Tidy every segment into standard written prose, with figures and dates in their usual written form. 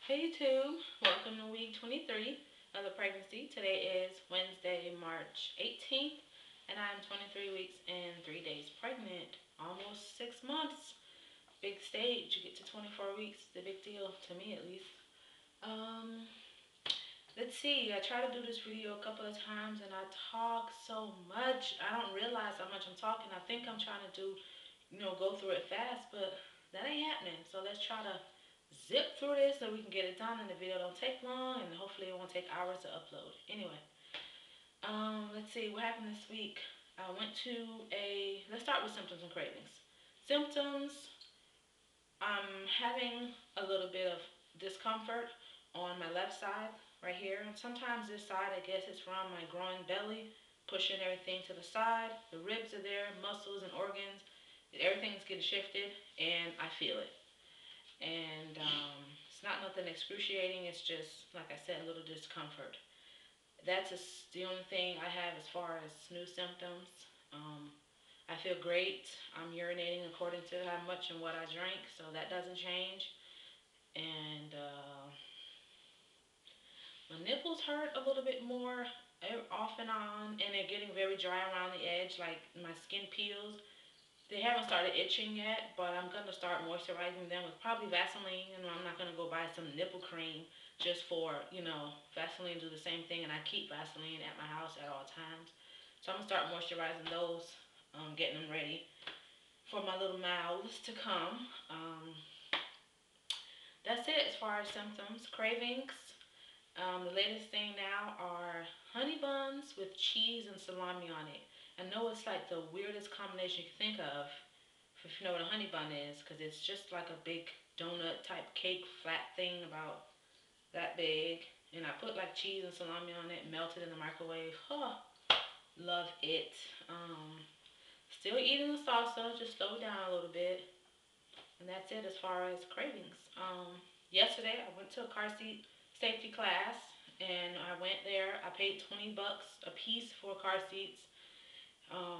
Hey YouTube, welcome to week 23 of the pregnancy. Today is Wednesday, March 18th, and I'm 23 weeks and 3 days pregnant. Almost 6 months. Big stage. You get to 24 weeks, the big deal, to me at least. Um, let's see. I tried to do this video a couple of times and I talk so much. I don't realize how much I'm talking. I think I'm trying to go through it fast, but that ain't happening. So let's try to zip through this so we can get it done and the video don't take long and hopefully it won't take hours to upload. Anyway, let's see what happened this week. I went to let's start with symptoms and cravings. Symptoms, I'm having a little bit of discomfort on my left side right here. And sometimes this side, I guess it's from my growing belly, pushing everything to the side. The ribs are there, muscles and organs. Everything's getting shifted and I feel it. And it's not nothing excruciating. It's just, like I said, a little discomfort. That's the only thing I have as far as new symptoms. Um, I feel great. I'm urinating according to how much and what I drink, so that doesn't change. And my nipples hurt a little bit more off and on, and they're getting very dry around the edge, like my skin peels. They haven't started itching yet, but I'm going to start moisturizing them with probably Vaseline. And I'm not going to go buy some nipple cream just for, Vaseline do the same thing. And I keep Vaseline at my house at all times. So I'm going to start moisturizing those, getting them ready for my little mouths to come. That's it as far as symptoms. Cravings. The latest thing now are honey buns with cheese and salami on it. I know it's like the weirdest combination you can think of, if you know what a honey bun is, because it's just like a big donut type cake flat thing about that big. And I put like cheese and salami on it, melted in the microwave. Oh, love it. Still eating the salsa, just slow down a little bit. And that's it as far as cravings. Yesterday I went to a car seat safety class, and I went there. I paid $20 a piece for car seats.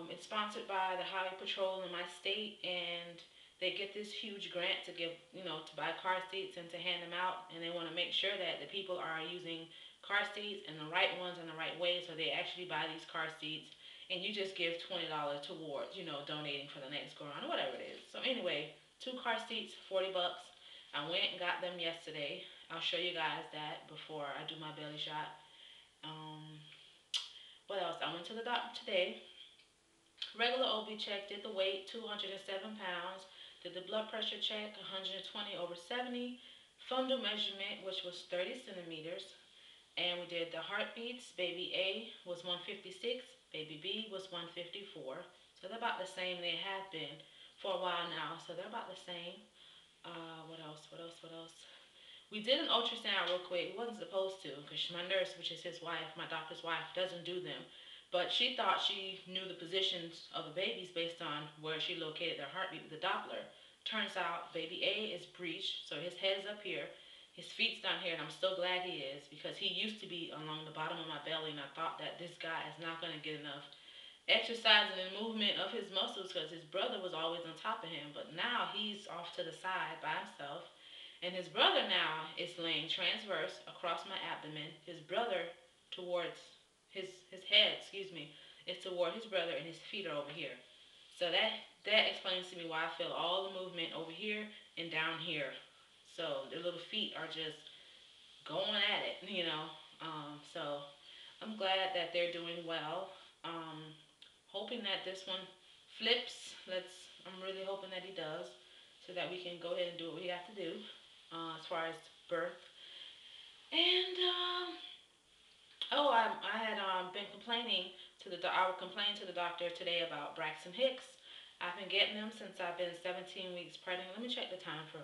It's sponsored by the Highway Patrol in my state, and they get this huge grant to give, to buy car seats and to hand them out. And they want to make sure that the people are using car seats and the right ones in the right way, so they actually buy these car seats. And you just give $20 towards, donating for the next go around or whatever it is. So anyway, two car seats, $40. I went and got them yesterday. I'll show you guys that before I do my belly shot. Um, what else? I went to the doctor today. Regular OB check, did the weight, 207 pounds. Did the blood pressure check, 120 over 70. Fundal measurement, which was 30 centimeters. And we did the heartbeats. Baby A was 156. Baby B was 154. So they're about the same. They have been for a while now. So they're about the same. What else? What else? What else? We did an ultrasound real quick. We wasn't supposed to because my nurse, which is his wife, my doctor's wife, doesn't do them. But she thought she knew the positions of the babies based on where she located their heartbeat with the Doppler. Turns out baby A is breached, so his head is up here. His feet's down here, and I'm so glad he is because he used to be along the bottom of my belly, and I thought that this guy is not going to get enough exercise and movement of his muscles because his brother was always on top of him. But now he's off to the side by himself. And his brother now is laying transverse across my abdomen. His brother towards his head, excuse me, is toward his brother, and his feet are over here. So that explains to me why I feel all the movement over here and down here. So their little feet are just going at it. So I'm glad that they're doing well. Hoping that this one flips. I'm really hoping that he does, so that we can go ahead and do what we have to do as far as birth. And I had been complaining to I would complain to the doctor today about Braxton Hicks. I've been getting them since I've been 17 weeks pregnant. Let me check the time for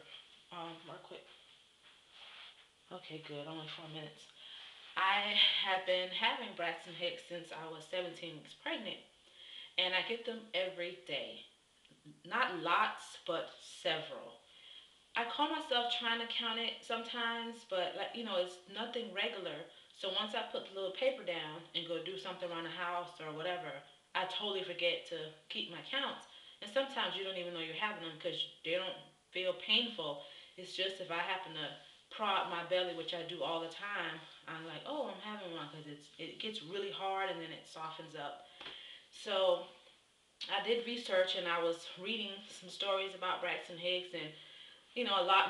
real quick. Okay, good. Only 4 minutes. I have been having Braxton Hicks since I was 17 weeks pregnant, and I get them every day. Not lots, but several. I call myself trying to count it sometimes, but it's nothing regular. So once I put the little paper down and go do something around the house or whatever, I totally forget to keep my counts. And sometimes you don't even know you're having them because they don't feel painful. It's just if I happen to prod my belly, which I do all the time, I'm like, oh, I'm having one, because it gets really hard and then it softens up. So I did research and I was reading some stories about Braxton Hicks, and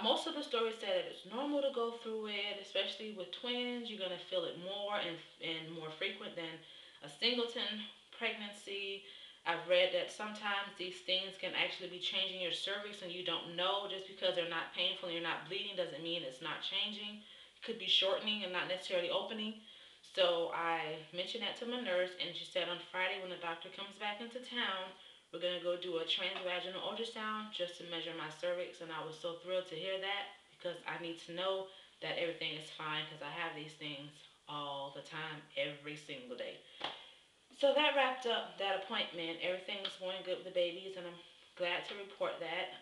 most of the stories said that it's normal to go through it, especially with twins. You're gonna feel it more and more frequent than a singleton pregnancy. I've read that sometimes these things can actually be changing your cervix and you don't know. Just because they're not painful and you're not bleeding doesn't mean it's not changing. It could be shortening and not necessarily opening. So I mentioned that to my nurse, and she said on Friday when the doctor comes back into town, we're going to go do a transvaginal ultrasound just to measure my cervix. And I was so thrilled to hear that, because I need to know that everything is fine, because I have these things all the time, every single day. So that wrapped up that appointment. Everything's going good with the babies, and I'm glad to report that.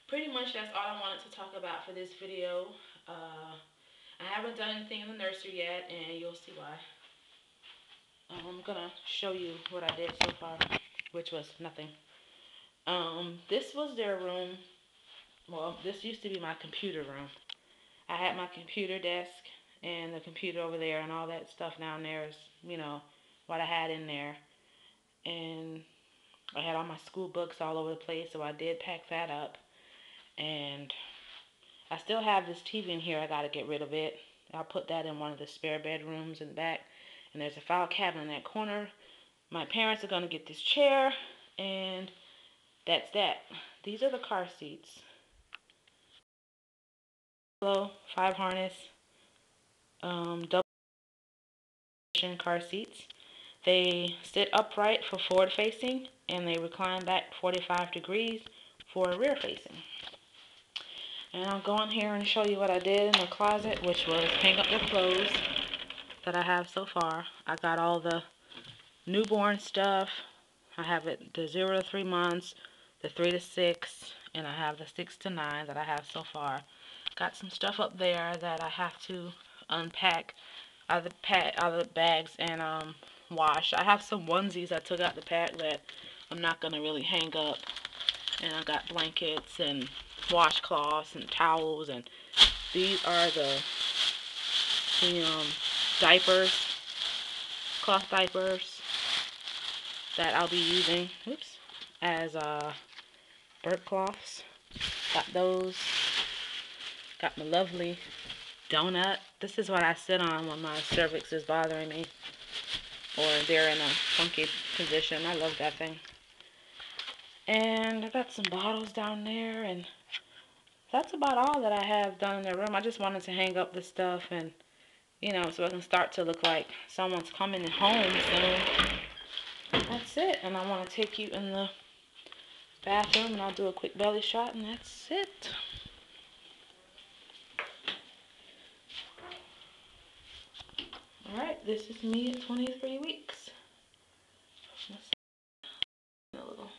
Pretty much that's all I wanted to talk about for this video. I haven't done anything in the nursery yet, and you'll see why. I'm gonna show you what I did so far, which was nothing. This was their room. Well, this used to be my computer room. I had my computer desk and the computer over there, and all that stuff down there is, what I had in there. And I had all my school books all over the place, so I did pack that up. And I still have this TV in here. I gotta get rid of it. I'll put that in one of the spare bedrooms in the back. And there's a file cabinet in that corner. My parents are gonna get this chair, and that's that. These are the car seats. Hello, 5 harness, double car seats. They sit upright for forward facing, and they recline back 45 degrees for rear facing. And I'll go in here and show you what I did in the closet, which was hang up the clothes that I have so far. I got all the newborn stuff. I have it the 0 to 3 months, the 3 to 6, and I have the 6 to 9 that I have so far. Got some stuff up there that I have to unpack out of the bags and wash. I have some onesies I took out the pack that I'm not gonna really hang up, and I got blankets and washcloths and towels, and these are the diapers, cloth diapers that I'll be using. Oops, as burp cloths. Got those. Got my lovely donut. This is what I sit on when my cervix is bothering me, or they're in a funky position. I love that thing. And I got some bottles down there, and that's about all that I have done in the room. I just wanted to hang up the stuff, and so it can start to look like someone's coming home soon. That's it. And I want to take you in the bathroom, and I'll do a quick belly shot, and that's it. Alright, this is me at 23 weeks. A little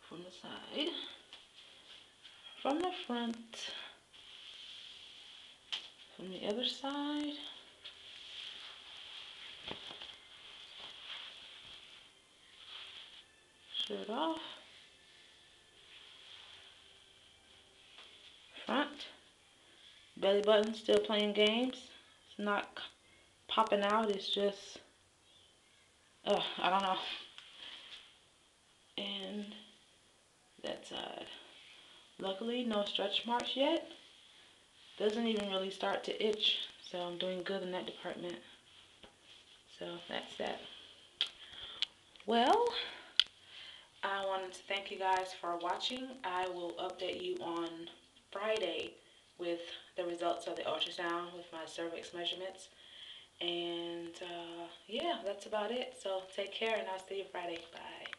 from the side, from the front, from the other side. Shirt off. Front. Belly button still playing games. It's not popping out. It's just, I don't know. And that side. Luckily, no stretch marks yet. Doesn't even really start to itch. So I'm doing good in that department. So that's that. Well, I wanted to thank you guys for watching. I will update you on Friday with the results of the ultrasound with my cervix measurements. And yeah, that's about it. So take care, and I'll see you Friday. Bye.